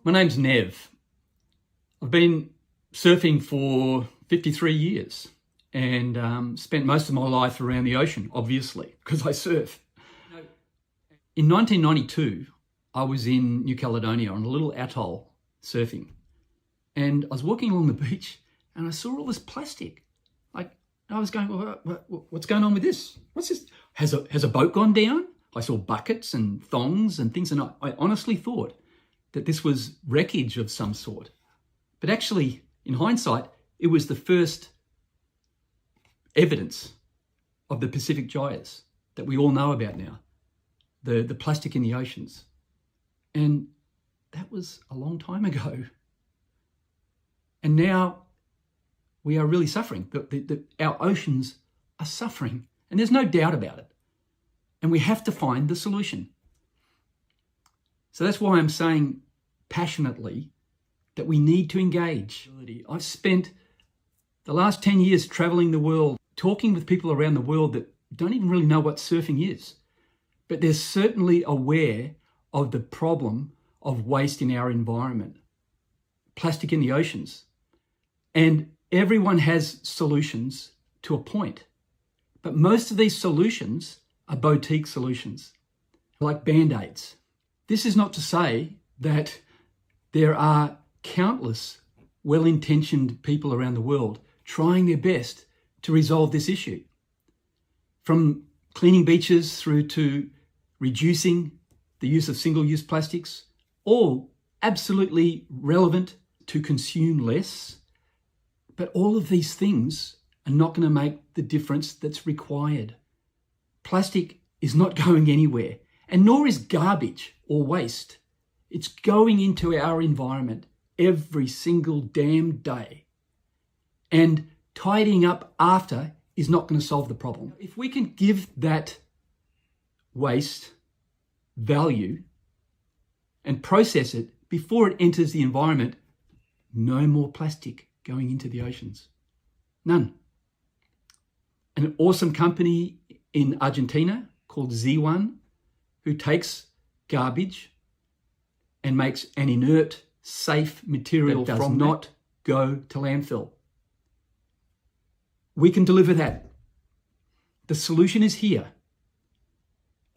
My name's Nev. I've been surfing for 53 years and spent most of my life around the ocean, obviously, because I surf. In 1992, I was in New Caledonia on a little atoll surfing. And I was walking along the beach and I saw all this plastic. I was going, what's going on with this? What's this? Has a boat gone down? I saw buckets and thongs and things, and I honestly thought that this was wreckage of some sort. But actually, in hindsight, it was the first evidence of the Pacific gyres that we all know about now, the plastic in the oceans. And that was a long time ago. And now we are really suffering. Our oceans are suffering, and there's no doubt about it. And we have to find the solution. So that's why I'm saying passionately that we need to engage. I've spent the last 10 years traveling the world, talking with people around the world that don't even really know what surfing is, but they're certainly aware of the problem of waste in our environment, plastic in the oceans. And everyone has solutions to a point, but most of these solutions are boutique solutions, like Band-Aids. This is not to say that there are countless well-intentioned people around the world trying their best to resolve this issue. From cleaning beaches through to reducing the use of single-use plastics, all absolutely relevant to consume less. But all of these things are not going to make the difference that's required. Plastic is not going anywhere, and nor is garbage or waste. It's going into our environment every single damn day. And tidying up after is not going to solve the problem. If we can give that waste value and process it before it enters the environment, no more plastic going into the oceans. None. An awesome company in Argentina called Z1, who takes garbage and makes an inert, safe material that does not go to landfill. We can deliver that. The solution is here.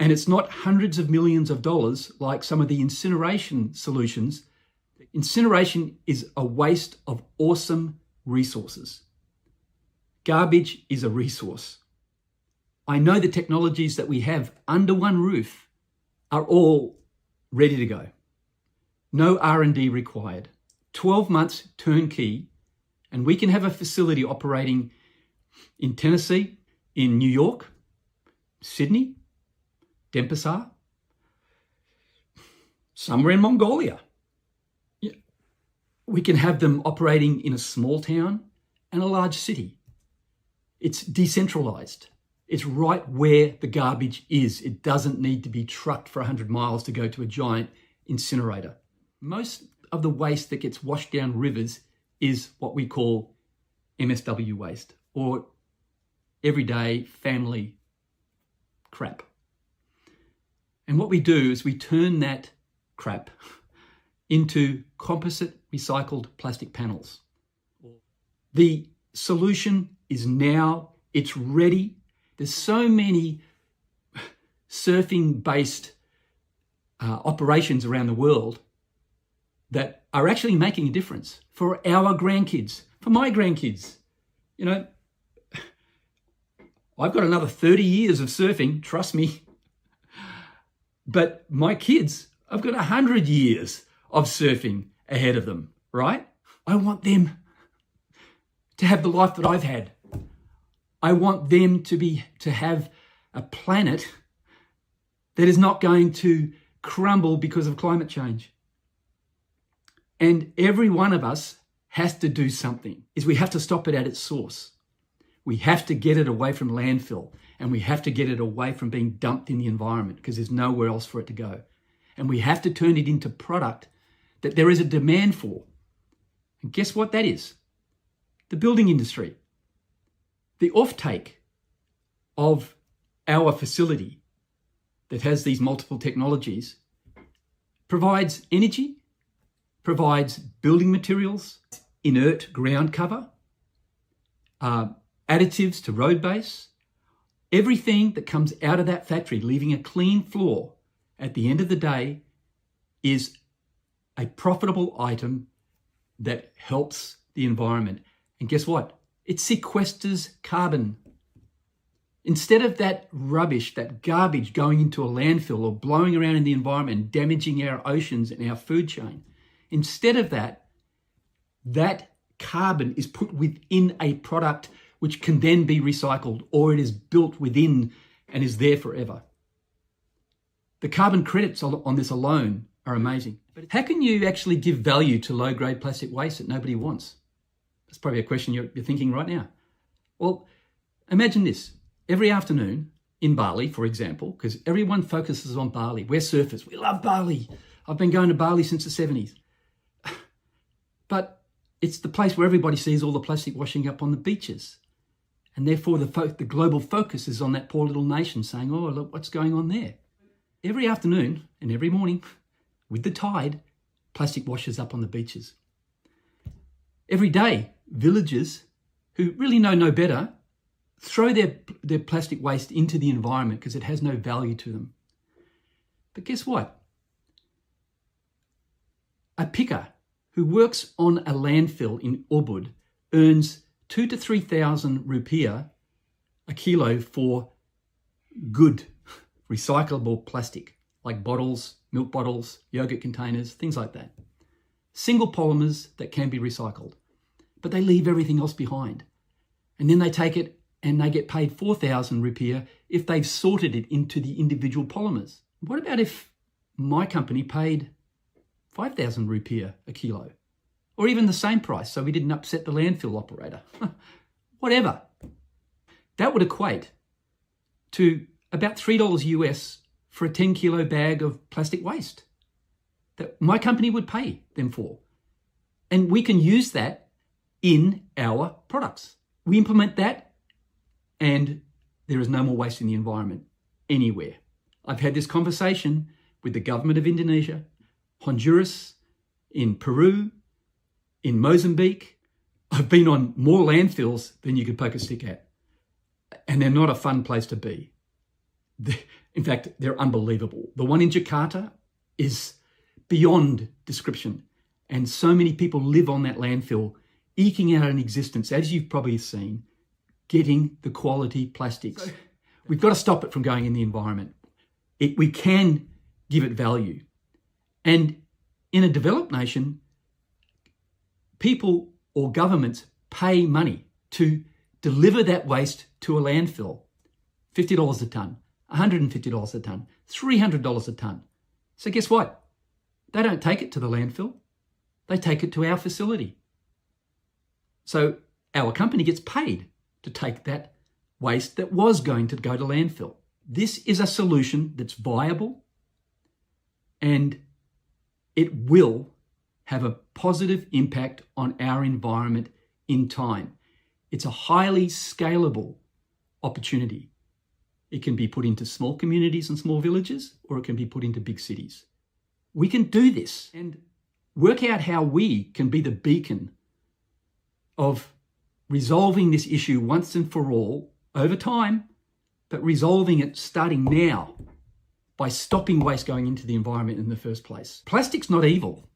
And it's not hundreds of millions of dollars like some of the incineration solutions. Incineration is a waste of awesome resources. Garbage is a resource. I know the technologies that we have under one roof are all ready to go. No R&D required. 12 months turnkey, and we can have a facility operating in Tennessee, in New York, Sydney, Denpasar, somewhere in Mongolia. We can have them operating in a small town and a large city. It's decentralized. It's right where the garbage is. It doesn't need to be trucked for 100 miles to go to a giant incinerator. Most of the waste that gets washed down rivers is what we call MSW waste, or everyday family crap. And what we do is we turn that crap into composite recycled plastic panels. The solution is now, it's ready. There's so many surfing-based operations around the world that are actually making a difference for our grandkids, for my grandkids. You know, I've got another 30 years of surfing, trust me. But my kids, I've got 100 years of surfing ahead of them, right? I want them to have the life that I've had. I want them to have a planet that is not going to crumble because of climate change. And every one of us has to do something, is we have to stop it at its source. We have to get it away from landfill, and we have to get it away from being dumped in the environment because there's nowhere else for it to go. And we have to turn it into product that there is a demand for. And guess what that is? The building industry. The offtake of our facility that has these multiple technologies provides energy, provides building materials, inert ground cover, additives to road base. Everything that comes out of that factory, leaving a clean floor at the end of the day, is a profitable item that helps the environment. And guess what? It sequesters carbon. Instead of that rubbish, that garbage going into a landfill or blowing around in the environment and damaging our oceans and our food chain, instead of that, that carbon is put within a product which can then be recycled, or it is built within and is there forever. The carbon credits on this alone are amazing. But how can you actually give value to low-grade plastic waste that nobody wants? That's probably a question you're thinking right now. Well, imagine this. Every afternoon in Bali, for example, because everyone focuses on Bali. We're surfers. We love Bali. I've been going to Bali since the 70s. But it's the place where everybody sees all the plastic washing up on the beaches. And therefore, the global focus is on that poor little nation saying, oh, look, what's going on there? Every afternoon and every morning, with the tide, plastic washes up on the beaches. Every day, villagers who really know no better throw their plastic waste into the environment because it has no value to them. But guess what? A picker who works on a landfill in Ubud earns 2,000 to 3,000 rupiah a kilo for good recyclable plastic, like bottles, milk bottles, yogurt containers, things like that. Single polymers that can be recycled, but they leave everything else behind. And then they take it and they get paid 4,000 rupiah if they've sorted it into the individual polymers. What about if my company paid 5,000 rupiah a kilo? Or even the same price, so we didn't upset the landfill operator. Whatever. That would equate to about $3 US for a 10 kilo bag of plastic waste that my company would pay them for. And we can use that in our products. We implement that and there is no more waste in the environment anywhere. I've had this conversation with the government of Indonesia, Honduras, in Peru, in Mozambique. I've been on more landfills than you could poke a stick at. And they're not a fun place to be. In fact, they're unbelievable. The one in Jakarta is beyond description. And so many people live on that landfill, eking out an existence, as you've probably seen, getting the quality plastics. So we've got to stop it from going in the environment. We can give it value. And in a developed nation, people or governments pay money to deliver that waste to a landfill. $50 a tonne, $150 a tonne, $300 a tonne. So guess what? They don't take it to the landfill. They take it to our facility. So our company gets paid to take that waste that was going to go to landfill. This is a solution that's viable and it will have a positive impact on our environment in time. It's a highly scalable opportunity. It can be put into small communities and small villages, or it can be put into big cities. We can do this and work out how we can be the beacon of resolving this issue once and for all over time, but resolving it starting now by stopping waste going into the environment in the first place. Plastic's not evil.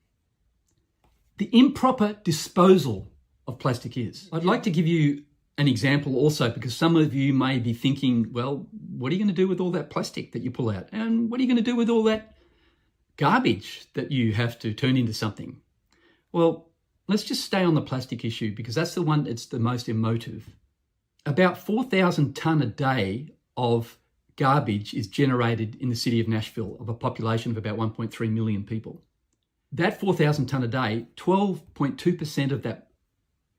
The improper disposal of plastic is. I'd like to give you an example also, because some of you may be thinking, well, what are you going to do with all that plastic that you pull out? And what are you going to do with all that garbage that you have to turn into something? Well, let's just stay on the plastic issue because that's the one that's the most emotive. About 4,000 tonne a day of garbage is generated in the city of Nashville of a population of about 1.3 million people. That 4,000 tonne a day, 12.2% of that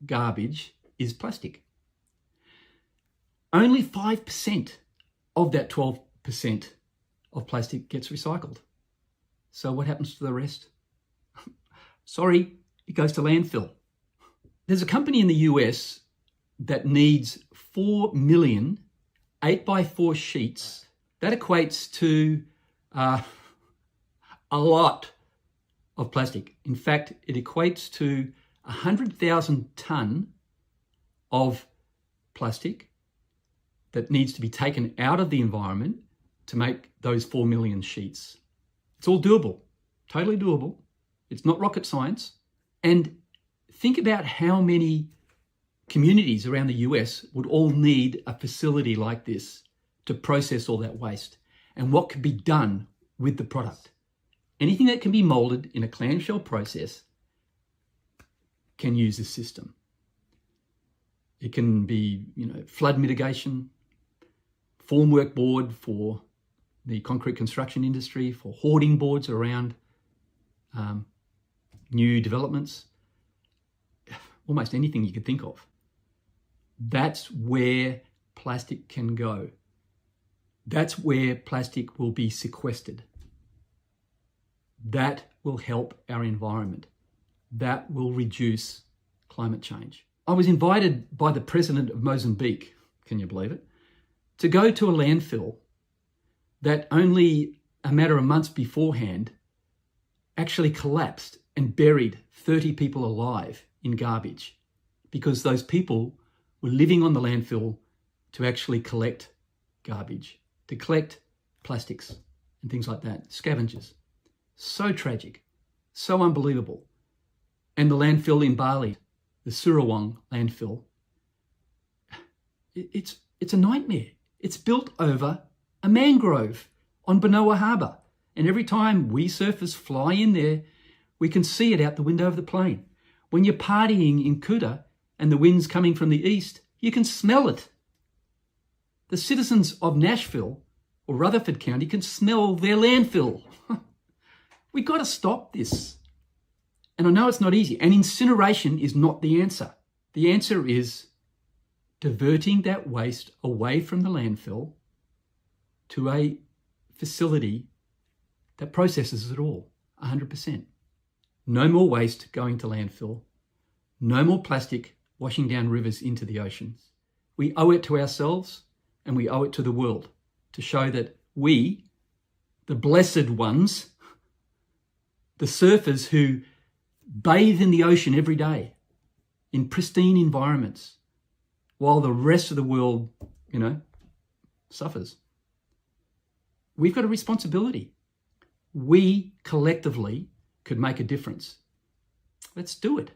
garbage is plastic. Only 5% of that 12% of plastic gets recycled. So what happens to the rest? Sorry, it goes to landfill. There's a company in the US that needs 4 million 8x4 sheets. That equates to a lot of plastic. In fact, it equates to 100,000 tonne of plastic that needs to be taken out of the environment to make those 4 million sheets. It's all doable, totally doable. It's not rocket science. And think about how many communities around the US would all need a facility like this to process all that waste, and what could be done with the product. Anything that can be molded in a clamshell process can use this system. It can be, flood mitigation, formwork board for the concrete construction industry, for hoarding boards around new developments, almost anything you could think of. That's where plastic can go. That's where plastic will be sequestered. That will help our environment. That will reduce climate change. I was invited by the president of Mozambique, can you believe it, to go to a landfill that only a matter of months beforehand actually collapsed and buried 30 people alive in garbage, because those people were living on the landfill to actually collect garbage, to collect plastics and things like that, scavengers. So tragic, so unbelievable. And the landfill in Bali, the Surawang landfill, it's a nightmare. It's built over a mangrove on Benoa Harbour. And every time we surfers fly in there, we can see it out the window of the plane. When you're partying in Kuta and the wind's coming from the east, you can smell it. The citizens of Nashville or Rutherford County can smell their landfill. We've got to stop this. And I know it's not easy. And incineration is not the answer. The answer is diverting that waste away from the landfill to a facility that processes it all, 100%. No more waste going to landfill. No more plastic washing down rivers into the oceans. We owe it to ourselves and we owe it to the world to show that we, the blessed ones, the surfers who bathe in the ocean every day in pristine environments, while the rest of the world, suffers. We've got a responsibility. We collectively could make a difference. Let's do it.